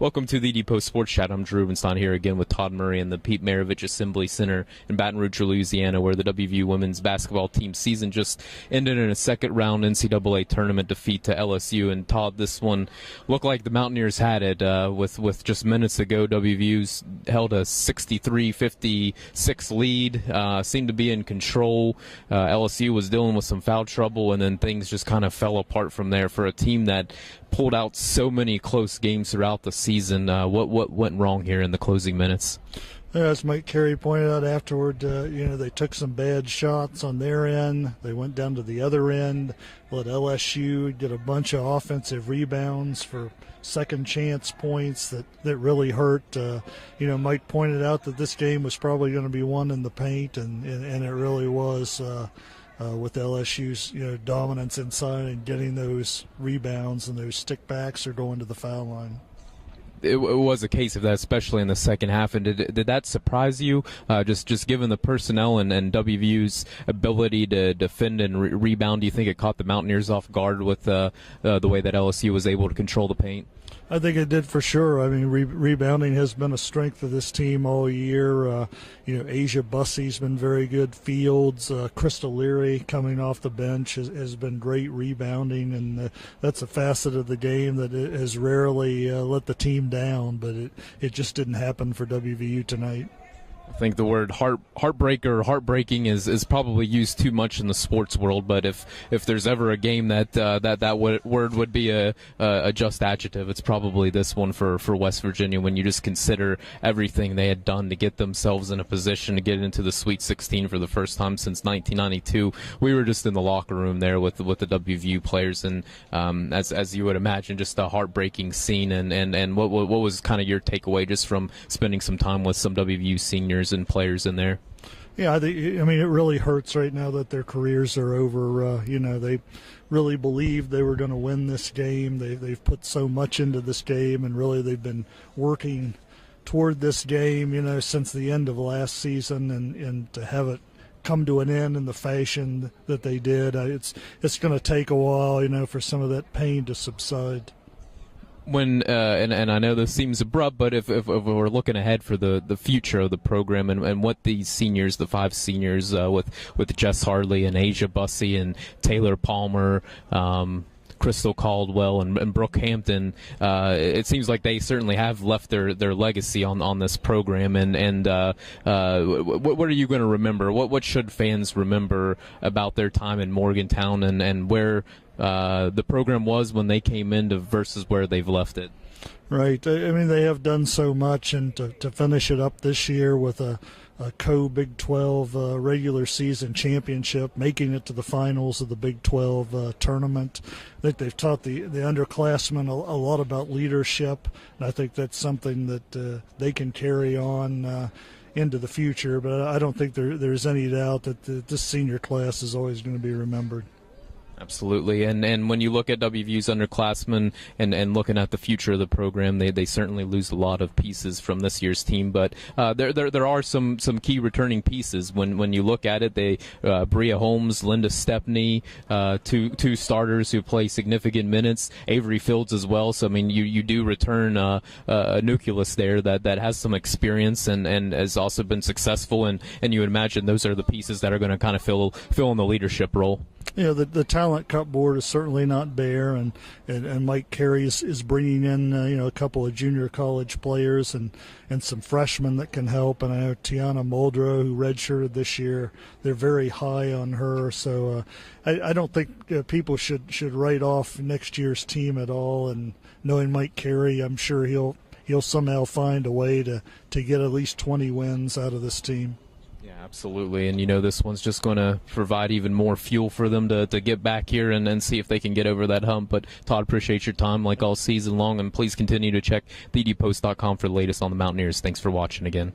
Welcome to the TheDPost Sports Chat. I'm Drew Rubenstein here again with Todd Murray in the Pete Maravich Assembly Center in Baton Rouge, Louisiana, where the WVU women's basketball team season just ended in a second-round NCAA tournament defeat to LSU. And Todd, this one looked like the Mountaineers had it. With just minutes ago, WVU's held a 63-56 lead, seemed to be in control. LSU was dealing with some foul trouble, and then things just kind of fell apart from there for a team that pulled out so many close games throughout the season. What went wrong here in the closing minutes? As Mike Carey pointed out afterward, they took some bad shots on their end. They went down to the other end, let LSU get a bunch of offensive rebounds for second chance points that really hurt. Mike pointed out that this game was probably going to be won in the paint, and it really was. With LSU's dominance inside and getting those rebounds and those stickbacks or going to the foul line. It was a case of that, especially in the second half. And did that surprise you, just given the personnel and WVU's ability to defend and rebound? Do you think it caught the Mountaineers off guard with the way that LSU was able to control the paint? I think it did for sure. I mean, rebounding has been a strength of this team all year. Asia Bussey's been very good. Fields, Crystal Leary coming off the bench has been great rebounding, and that's a facet of the game that has rarely let the team down, but it just didn't happen for WVU tonight. I think the word heartbreaking is probably used too much in the sports world, but if there's ever a game that word would be a just adjective, it's probably this one for West Virginia, when you just consider everything they had done to get themselves in a position to get into the Sweet 16 for the first time since 1992. We were just in the locker room there with the WVU players, and as you would imagine, just a heartbreaking scene. And what was kind of your takeaway just from spending some time with some WVU seniors and players in there? Yeah, it really hurts right now that their careers are over. They really believed they were going to win this game. They've put so much into this game, and really they've been working toward this game, since the end of last season, and to have it come to an end in the fashion that they did, it's going to take a while, for some of that pain to subside. When and I know this seems abrupt, but if we're looking ahead for the future of the program and what these seniors, the five seniors with Jess Harley and Asia Bussey and Taylor Palmer, Crystal Caldwell and Brooke Hampton, it seems like they certainly have left their legacy on this program. And what are you going to remember? What should fans remember about their time in Morgantown and where the program was when they came in versus where they've left it? Right. They have done so much, and to finish it up this year with a co-Big 12 regular season championship, making it to the finals of the Big 12 tournament. I think they've taught the underclassmen a lot about leadership, and I think that's something that they can carry on into the future. But I don't think there's any doubt that this senior class is always going to be remembered. Absolutely, and when you look at WVU's underclassmen and looking at the future of the program, they certainly lose a lot of pieces from this year's team. But there are some key returning pieces when you look at it. Bria Holmes, Linda Stepney, two starters who play significant minutes. Avery Fields as well. So you do return a nucleus there that has some experience and has also been successful. And you would imagine those are the pieces that are going to kind of fill in the leadership role. The talent cupboard is certainly not bare, and Mike Carey is bringing in a couple of junior college players and some freshmen that can help. And I know Tiana Muldrow, who redshirted this year, they're very high on her. So I don't think people should write off next year's team at all. And knowing Mike Carey, I'm sure he'll somehow find a way to get at least 20 wins out of this team. Yeah, absolutely. And this one's just going to provide even more fuel for them to get back here and see if they can get over that hump. But Todd, appreciate your time like all season long, and please continue to check TheDPost.com for the latest on the Mountaineers. Thanks for watching again.